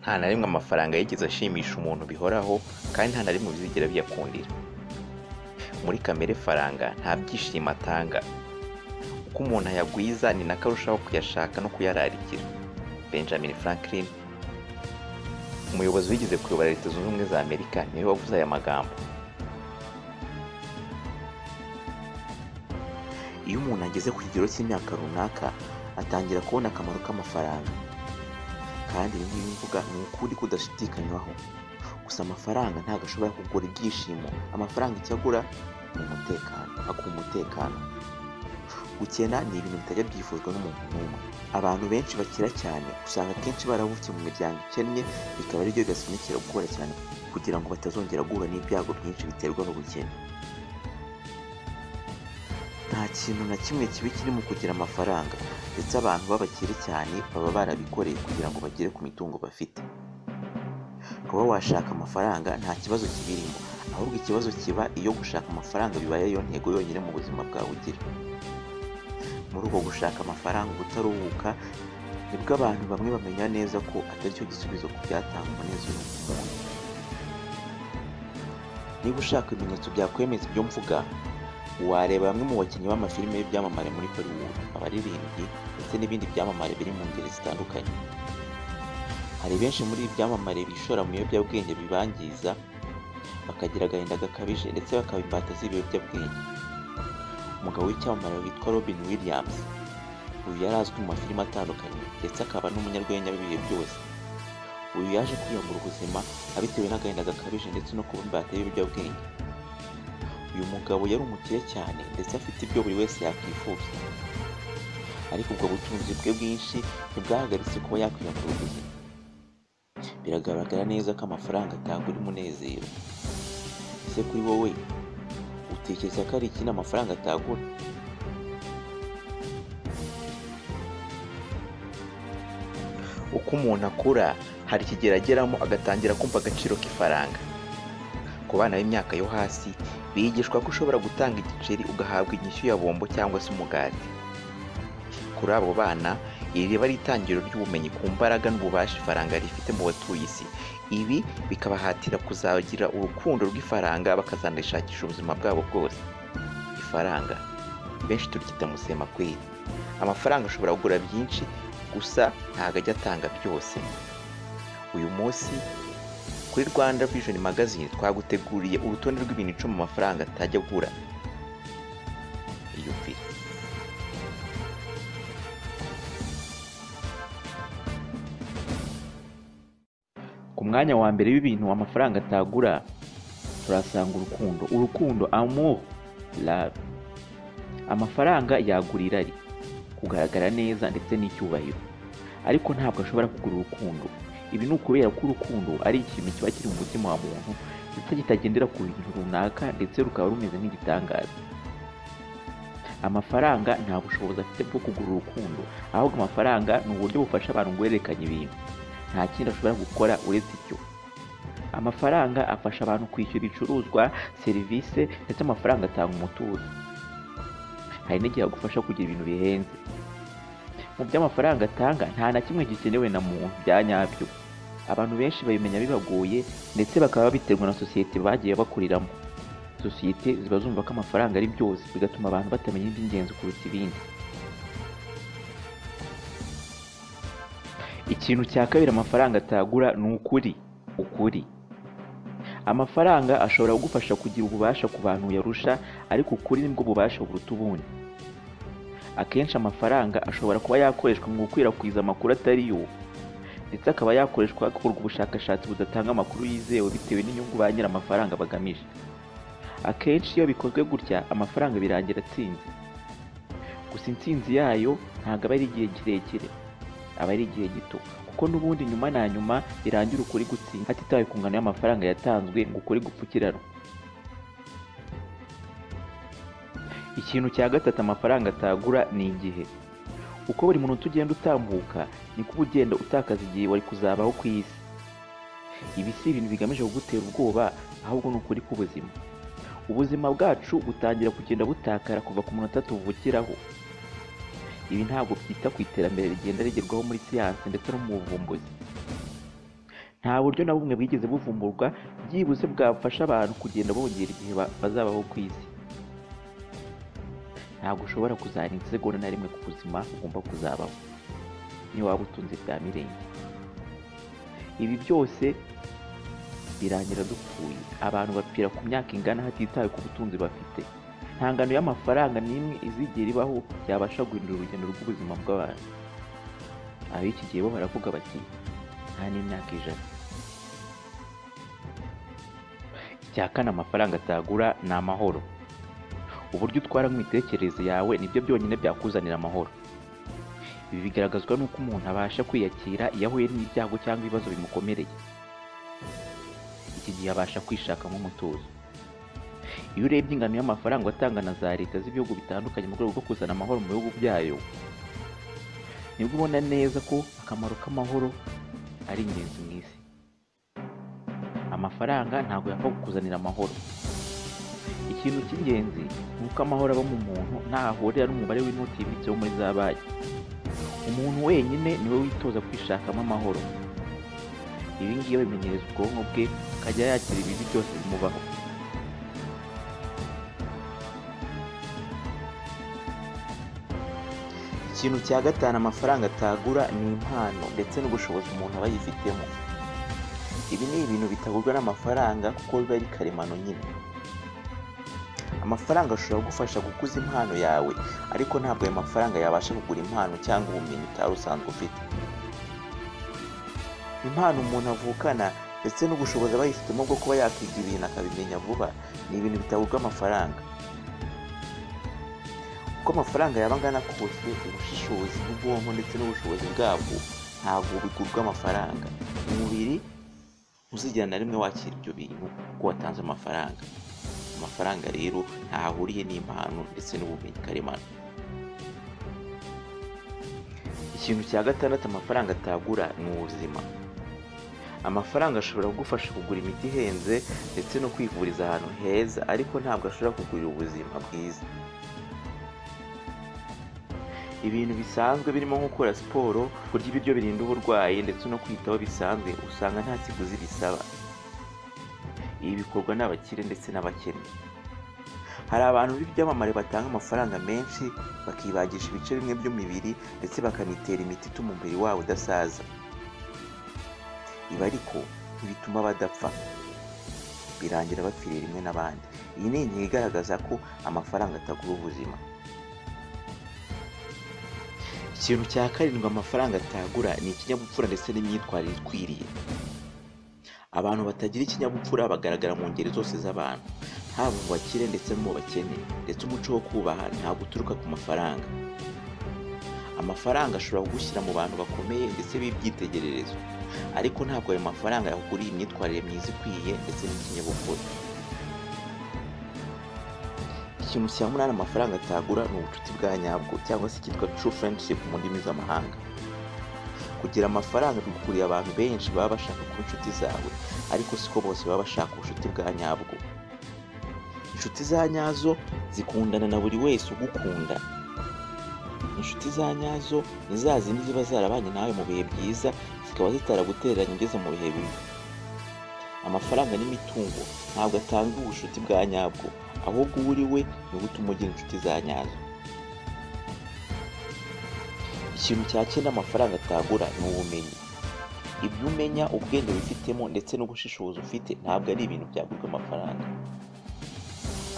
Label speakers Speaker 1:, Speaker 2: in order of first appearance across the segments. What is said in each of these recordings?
Speaker 1: ntanarimwe amafaranga yigeze ashimisha umuntu bihoraho kandi ntanarimwe bizigera biyakundira. Muri kamere faranga nta byishimo atanga. Uko umuntu ayagwiza ni nako arushaho kuyashaka no kuyararikira. Benjamin Franklin, umuyobozi wigeze kuyobora Leta Zunze Ubumwe za Amerika, niwe wavuze aya magambo. Iyo umuntu ageze ku kigero cy'imyaka runaka atangira kubona akamaro k'amafaranga, kandi ibi ngibi mvuga ni ukuri kudashidikanywaho. Gusa amafaranga ntabwo ashobora kugura ibyishimo. Amafaranga icyo agura ni umutekano, aguha umutekano. Gukena ni ibintu bitajya byifuzwa n'umuntu n'umwe. Abantu benshi bakira cyane usanga akenshi baravukiye mu miryango ikennye, bikaba ari byo bibasunikira gukora cyane kugira ngo batazongera guhura n'ibyago byinshi biterwa n'ubukene. Nta kintu na kimwe kibi kiri mu kugira amafaranga, ndetse abantu b'abakire cyane baba barabikoreye kugira ngo bagere ku mitungo bafite. Kuba washaka amafaranga nta kibazo kibirimo, ahubwo ikibazo kiba iyo gushaka amafaranga bibaye yo ntego yonyine mu buzima bwawe ugira. Muri uko gushaka amafaranga ubutaruhuka nibwo abantu bamwe bamenya neza ko atari cyo gisubizo ku byatanga umunezero w'umuntu. Niba ushaka ibimenyetso byakwemeza ibyo mvuga, wareba bamwe mu bakinnyi b'amafilime y'ibyamamare muri Hollywood, abaririmbyi ndetse n'ibindi byamamare biri mu ngeri zitandukanye. Hari benshi muri ibi byamamare bishora mu biyobyabwenge bibangiza, bakagira agahinda gakabije ndetse bakaba imbata z'ibiyobyabwenge. Umugabo w'icyamamare witwa Robin Williams, uyu yari azwi mu mafilime atandukanye ndetse akaba n'umunyarwenya w'ibihe byose. Uyu yaje kwiyambura ubuzima abitewe n'agahinda gakabije ndetse no kuba imbata y'ibiyobyabwenge. Uyu mugabo yari umukire cyane ndetse afite ibyo buri wese yakwifuza, ariko ubwo butunzi bwe bwinshi ntibwahagaritse kuba yakwiyambura ubuzima. Biragaragara neza ko amafaranga atagura umunezero. Ese kuri wowe utekereza ko ari iki amafaranga atagura? Uko umuntu akura hari ikigero ageramo agatangira kumva agaciro k'ifaranga. Ku bana b'imyaka yo hasi bigishwa ko ushobora gutanga igiceri ugahabwa inyishyu ya bombo cyangwa se umugati. Kuri abo bana iri riba ari itangiriro ry'ubumenyi ku mbaraga n'ububasha ifaranga rifite mu batuye isi. Ibi bikabahatira kuzagira urukundo rw'ifaranga bakazanashakisha ubuzima bwabo bwose. Ifaranga benshi turyita musema kweli. Amafaranga ashobora kugura byinshi, gusa ntabwo ajya atanga byose. Uyu munsi kuri Rwanda Vision Magazine twaguteguriye urutonde rw'ibintu 10 amafaranga atajya agura. Iyumvire. Ku mwanya wa mbere w'ibintu amafaranga atagura turasanga urukundo. Urukundo, amour, love. Amafaranga yagura irari, kugaragara neza ndetse n'icyubahiro, ariko ntabwo ashobora kugura urukundo. Ibi ni ukubera ko urukundo ari ikintu kiba kiri mu mutima wa muntu ndetse kitagendera ku bintu runaka, ndetse rukaba rumeze nk'igitangaza. Amafaranga nta bushobozi afite bwo kugura urukundo, ahubwo amafaranga ni uburyo bufasha abantu guhererekanya ibintu. Nta kindi ashobora gukora uretse icyo. Amafaranga afasha abantu kwishyura ibicuruzwa, serivisi, ndetse amafaranga atanga umutuzo. Hari n'igihe agufasha kugira ibintu bihenze. Mu by'amafaranga atanga nta na kimwe gikenewe na muntu bya nyabyo. Abantu benshi babimenya bibagoye, ndetse bakaba biterwa na sosiyete bagiye bakuriramo. Sosiyete ziba zumva ko amafaranga ari byose, bigatuma abantu batamenya iby'ingenzi kuruta ibindi. Ikintu cya kabiri amafaranga atagura ni ukuri. Amafaranga ashobora kugufasha kugira ububasha ku bantu yarusha, ariko ukuri nibwo bubasha buruta ubundi. Akenshi amafaranga ashobora kuba yakoreshwa mu gukwirakwiza amakuru atari yo, ndetse akaba yakoreshwa hakorwa ubushakashatsi budatanga amakuru yizewe bitewe n'inyungu ba nyiri amafaranga bagamije. Akenshi iyo bikozwe gutya amafaranga birangira atsinze. Gusa intsinzi yayo ntabwo aba ari igihe kirekire, aba ari igihe gito, kuko n'ubundi nyuma na nyuma birangira ukuri gutsinda hatitawe ku ngano y'amafaranga yatanzwe ngo ukuri gupfukirane. Ikintu cya gatatu amafaranga atagura ni igihe. Uko buri muntu ugenda utambuka niko uba ugenda utakaza igihe wari kuzabaho ku isi. Ibi si ibintu bigamije kugutera ubwoba, ahubwo ni ukuri k'ubuzima. Ubuzima bwacu butangira kugenda butakara kuva ku munota tuvukiraho. Ibi ntabwo byita ku iterambere rigenda rigerwaho muri siyansi ndetse no mu buvumbuzi. nta buryo na bumwe bwigeze buvumburwa byibuze bwafasha abantu kugenda bongera igihe bazabaho ku isi. Ntabwo ushobora kuzarinda isegonda na rimwe ku buzima ugomba kuzabaho niyo waba utunze bya mirenge. Ibi byose birangira dupfuye. Abantu bapfira ku myaka ingana hatitawe ku butunzi bafite. Nta ngano y'amafaranga n'imwe izigera ibaho yabasha guhindura urugendo rw'ubuzima bw'abantu. Ab'iki gihe bo baravuga bati nta n'imyaka 100. Icya kane amafaranga atagura ni amahoro. Uburyo utwara mu mitekerereze yawe nibyo byonyine byakuzanira amahoro. Ibi bigaragazwa n'uko umuntu abasha kwiyakira iyo ahuye n'ibyago cyangwa ibibazo bimukomereye. Iki gihe abasha kwishakamo umutuzo. Iyo urebye ingano y'amafaranga atanga na za leta z'ibihugu bitandukanye mu rwego rwo kuzana amahoro mu bihugu byayo, nibwo ubona neza ko akamaro k'amahoro ari ingenzi mu isi. Amafaranga ntabwo yapfa kukuzanira amahoro. Ikintu cy'ingenzi ni uko amahoro aba mu muntu ntahahurira n'umubare w'inoti yibitseho muri za banki. Umuntu wenyine niwe witoza kwishakamo amahoro. Ibi ngibi bimenyereza ubwonko bwe akajya yakira ibibi byose bimubaho. Ikintu cya gatanu amafaranga atagura ni impano ndetse n'ubushobozi umuntu aba yifitemo. Ibi ni ibintu bitagurwa n'amafaranga kuko biba ari karemano nyine. Amafaranga ashobora gufasha gukuza impano yawe, ariko ntabwo ayo mafaranga yabasha kugura impano cyangwa ubumenyi utari usanzwe ufite. Impano umuntu avukana ndetse n'ubushobozi aba yifitemo bwo kuba yakiga ibintu akabimenya vuba ni ibintu bitagurwa amafaranga. Uko amafaranga yaba angana kose, ubushishozi bw'ubwonko ndetse n'ubushobozi bwabwo ntabwo bigurwa amafaranga. Umubiri ntuzigera na rimwe wakira ibyo bintu kuko watanze amafaranga. Amafaranga rero ntahahuriye n'impano ndetse n'ubumenyi karemano. Ikintu cya gatandatu amafaranga atagura ni ubuzima. Amafaranga ashobora kugufasha kugura imiti ihenze ndetse no kwivuriza ahantu heza, ariko ntabwo ashobora kugurira ubuzima bwiza. Ibintu bisanzwe birimo nko gukora siporo, kurya ibiryo birinda uburwayi ndetse no kwitaho bisanzwe usanga nta kiguzi bisaba. Ibi bikorwa n'abakire ndetse n'abakene. Hari abantu b'ibyamamare batanga amafaranga menshi bakibagisha ibice bimwe by'umubiri ndetse bakanitera imiti ituma umubiri wabo udasaza. Ibi ariko ntibituma badapfa, birangira bapfiriye rimwe n'abandi. Iyi ni ingingo igaragaza ko amafaranga atagura ubuzima. Ikintu cya karindwi amafaranga atagura ni ikinyabupfura ndetse n'imyitwarire ikwiriye. Abantu batagira ikinyabupfura bagaragara mu ngeri zose z'abantu, haba mu bakire ndetse no mu bakene, ndetse umuco wo kubaha ntabwo uturuka ku mafaranga. Amafaranga ashobora kugushyira mu bantu bakomeye ndetse b'ibyitegererezo, ariko ntabwo ayo mafaranga yakuguriye imyitwarire myiza ikwiye ndetse n'ikinyabupfura. Ikintu cya munani amafaranga atagura ni ubucuti bwa nyabwo cyangwa se cyitwa true friendship mu ndimi z'amahanga. Kugira amafaranga bigukuriye abantu benshi baba bashaka kuba inshuti zawe, ariko siko bose baba bashaka ubucuti bwa nyabwo. Inshuti za nyazo zikundana na buri wese ugukunda. Inshuti za nyazo ni za zindi ziba zarabanye nawe mu bihe byiza, zikaba zitaragutereranya ugeze mu bihe bibi. Amafaranga n'imitungo ntabwo atanga ubucuti bwa nyabwo, ahubwo uri we ni gutuma ugira inshuti za nyazo. Ikintu cya cyenda amafaranga atagura ni ubumenyi. Ibyo umenya, ubwenge wifitemo ndetse n'ubushishozi ufite ntabwo ari ibintu byagurwa amafaranga.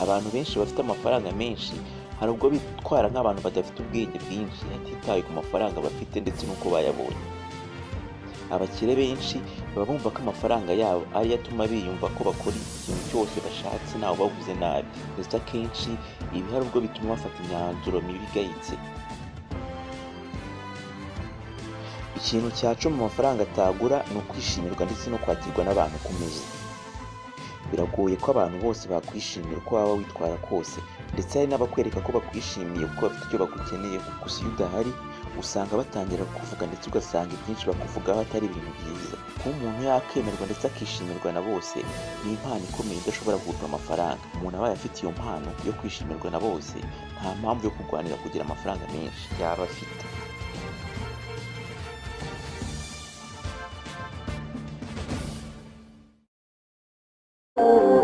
Speaker 1: Abantu benshi bafite amafaranga menshi hari ubwo bitwara nk'abantu badafite ubwenge bwinshi hatitawe ku mafaranga bafite ndetse n'uko bayabonye. Abakire benshi baba bumva ko amafaranga yabo ariyo atuma biyumva ko bakora ikintu cyose bashatse ntawe bavuze nabi, ndetse akenshi ibi hari ubwo bituma bafata imyanzuro mibi igayitse. Ikintu cya cumi amafaranga atagura ni ukwishimirwa ndetse no kwakirwa n'abantu ku meza. Biragoye ko abantu bose bakwishimira uko waba witwara kose, ndetse hari n'abakwereka ko bakwishimiye kuko bafite icyo bagukeneyeho. Gusa iyo udahari usanga batangira kuvuga ndetse ugasanga ibyinshi bakuvugaho atari ibintu byiza. Kuba umuntu yakemerwa ndetse akishimirwa na bose ni impano ikomeye idashobora kugurwa amafaranga. Umuntu abaye afite iyo mpano yo kwishimirwa na bose, nta mpamvu yo kurwanira kugira amafaranga menshi yaba afite.
Speaker 2: you.